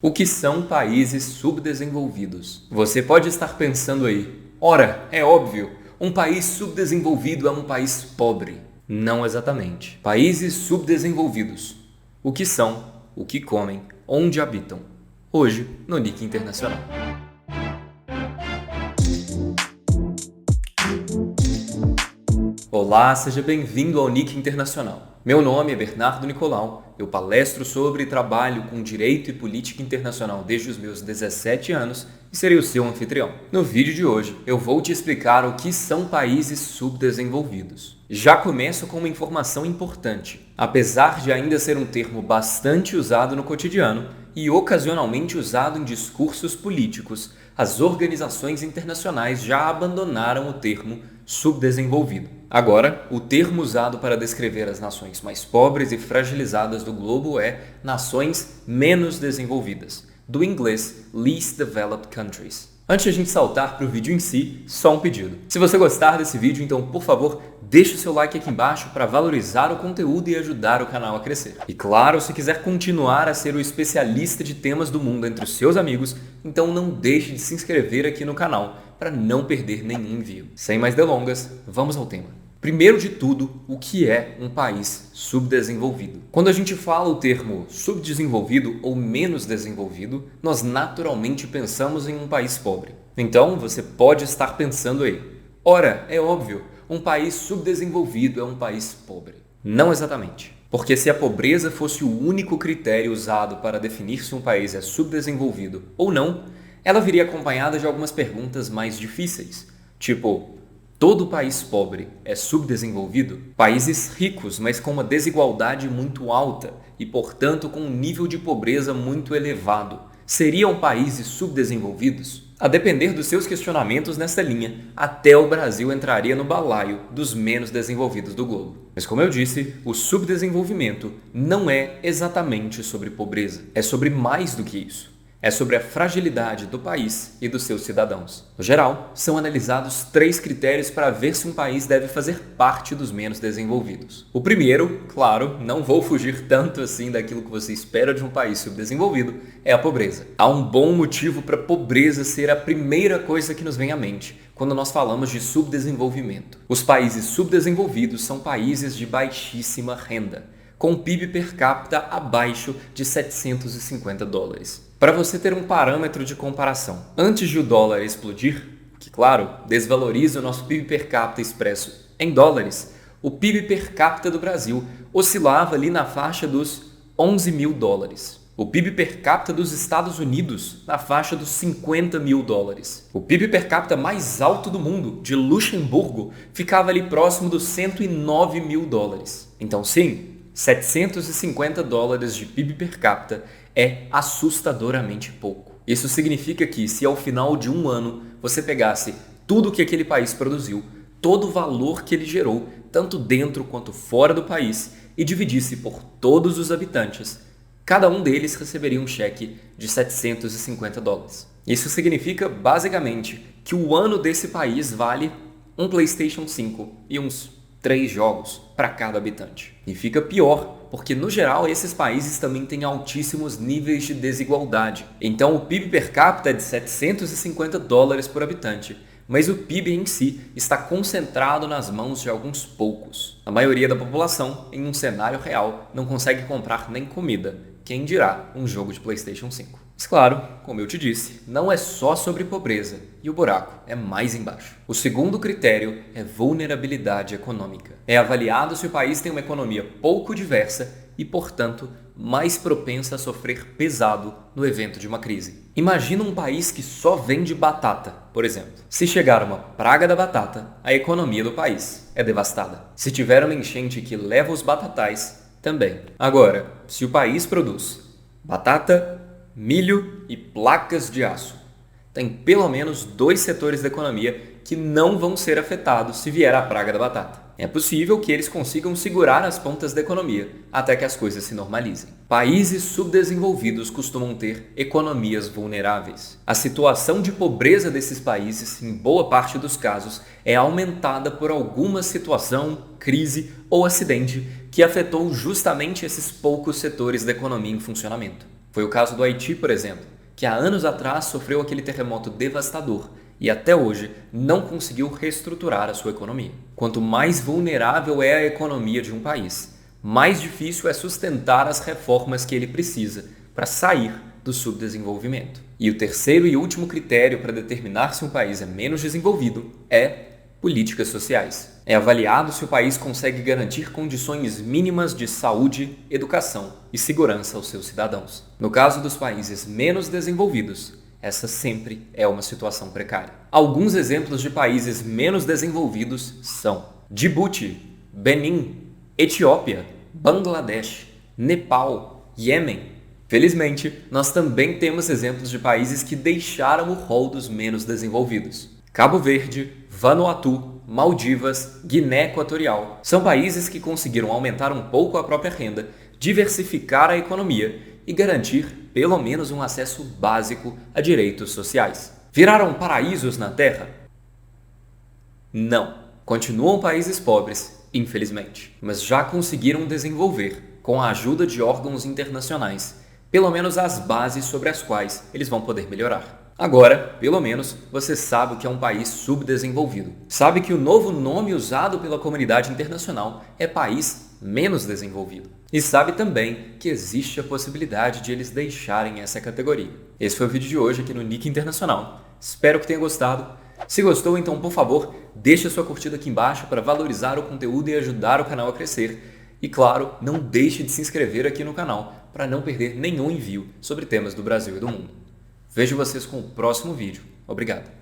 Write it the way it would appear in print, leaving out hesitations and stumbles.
O que são países subdesenvolvidos? Você pode estar pensando aí, ora, é óbvio, um país subdesenvolvido é um país pobre. Não exatamente. Países subdesenvolvidos. O que são, o que comem, onde habitam. Hoje, no Nick Internacional. Olá, seja bem-vindo ao Nick Internacional. Meu nome é Bernardo Nicolau, eu palestro sobre e trabalho com Direito e Política Internacional desde os meus 17 anos e serei o seu anfitrião. No vídeo de hoje, eu vou te explicar o que são países subdesenvolvidos. Já começo com uma informação importante. Apesar de ainda ser um termo bastante usado no cotidiano e ocasionalmente usado em discursos políticos, as organizações internacionais já abandonaram o termo subdesenvolvido. Agora, o termo usado para descrever as nações mais pobres e fragilizadas do globo é nações menos desenvolvidas, do inglês Least Developed Countries. Antes de a gente saltar para o vídeo em si, só um pedido. Se você gostar desse vídeo, então, por favor, deixe o seu like aqui embaixo para valorizar o conteúdo e ajudar o canal a crescer. E claro, se quiser continuar a ser o especialista de temas do mundo entre os seus amigos, então não deixe de se inscrever aqui no canal para não perder nenhum envio. Sem mais delongas, vamos ao tema. Primeiro de tudo, o que é um país subdesenvolvido? Quando a gente fala o termo subdesenvolvido ou menos desenvolvido, nós naturalmente pensamos em um país pobre. Então, você pode estar pensando aí, ora, é óbvio, um país subdesenvolvido é um país pobre. Não exatamente. Porque se a pobreza fosse o único critério usado para definir se um país é subdesenvolvido ou não, ela viria acompanhada de algumas perguntas mais difíceis, tipo, todo país pobre é subdesenvolvido? Países ricos, mas com uma desigualdade muito alta e, portanto, com um nível de pobreza muito elevado, seriam países subdesenvolvidos? A depender dos seus questionamentos nesta linha, até o Brasil entraria no balaio dos menos desenvolvidos do globo. Mas como eu disse, o subdesenvolvimento não é exatamente sobre pobreza, é sobre mais do que isso. É sobre a fragilidade do país e dos seus cidadãos. No geral, são analisados 3 critérios para ver se um país deve fazer parte dos menos desenvolvidos. O primeiro, claro, não vou fugir tanto assim daquilo que você espera de um país subdesenvolvido, é a pobreza. Há um bom motivo para a pobreza ser a primeira coisa que nos vem à mente quando nós falamos de subdesenvolvimento. Os países subdesenvolvidos são países de baixíssima renda, com PIB per capita abaixo de $750. Para você ter um parâmetro de comparação, antes de o dólar explodir, que claro, desvaloriza o nosso PIB per capita expresso em dólares, o PIB per capita do Brasil oscilava ali na faixa dos $11 mil. O PIB per capita dos Estados Unidos na faixa dos $50 mil. O PIB per capita mais alto do mundo, de Luxemburgo, ficava ali próximo dos $109 mil. Então sim, $750 de PIB per capita é assustadoramente pouco. Isso significa que se ao final de um ano você pegasse tudo que aquele país produziu, todo o valor que ele gerou, tanto dentro quanto fora do país, e dividisse por todos os habitantes, cada um deles receberia um cheque de $750. Isso significa basicamente que o ano desse país vale um PlayStation 5 e uns 3 jogos para cada habitante. E fica pior, porque no geral esses países também têm altíssimos níveis de desigualdade. Então o PIB per capita é de $750 por habitante, mas o PIB em si está concentrado nas mãos de alguns poucos. A maioria da população, em um cenário real, não consegue comprar nem comida, quem dirá um jogo de PlayStation 5. Mas claro, como eu te disse, não é só sobre pobreza, e o buraco é mais embaixo. O segundo critério é vulnerabilidade econômica. É avaliado se o país tem uma economia pouco diversa e, portanto, mais propensa a sofrer pesado no evento de uma crise. Imagina um país que só vende batata, por exemplo. Se chegar uma praga da batata, a economia do país é devastada. Se tiver uma enchente que leva os batatais, também. Agora, se o país produz batata, milho e placas de aço, tem pelo menos 2 setores da economia que não vão ser afetados se vier a praga da batata. É possível que eles consigam segurar as pontas da economia até que as coisas se normalizem. Países subdesenvolvidos costumam ter economias vulneráveis. A situação de pobreza desses países, em boa parte dos casos, é aumentada por alguma situação, crise ou acidente que afetou justamente esses poucos setores da economia em funcionamento. Foi o caso do Haiti, por exemplo, que há anos atrás sofreu aquele terremoto devastador e até hoje não conseguiu reestruturar a sua economia. Quanto mais vulnerável é a economia de um país, mais difícil é sustentar as reformas que ele precisa para sair do subdesenvolvimento. E o terceiro e último critério para determinar se um país é menos desenvolvido é políticas sociais. É avaliado se o país consegue garantir condições mínimas de saúde, educação e segurança aos seus cidadãos. No caso dos países menos desenvolvidos, essa sempre é uma situação precária. Alguns exemplos de países menos desenvolvidos são Djibouti, Benin, Etiópia, Bangladesh, Nepal, Iêmen. Felizmente, nós também temos exemplos de países que deixaram o rol dos menos desenvolvidos. Cabo Verde, Vanuatu, Maldivas, Guiné Equatorial são países que conseguiram aumentar um pouco a própria renda, diversificar a economia e garantir pelo menos um acesso básico a direitos sociais. Viraram paraísos na Terra? Não. Continuam países pobres, infelizmente, mas já conseguiram desenvolver, com a ajuda de órgãos internacionais, pelo menos as bases sobre as quais eles vão poder melhorar. Agora, pelo menos, você sabe o que é um país subdesenvolvido. Sabe que o novo nome usado pela comunidade internacional é país menos desenvolvido. E sabe também que existe a possibilidade de eles deixarem essa categoria. Esse foi o vídeo de hoje aqui no Nick Internacional. Espero que tenha gostado. Se gostou, então, por favor, deixe a sua curtida aqui embaixo para valorizar o conteúdo e ajudar o canal a crescer. E claro, não deixe de se inscrever aqui no canal para não perder nenhum envio sobre temas do Brasil e do mundo. Vejo vocês com o próximo vídeo. Obrigado.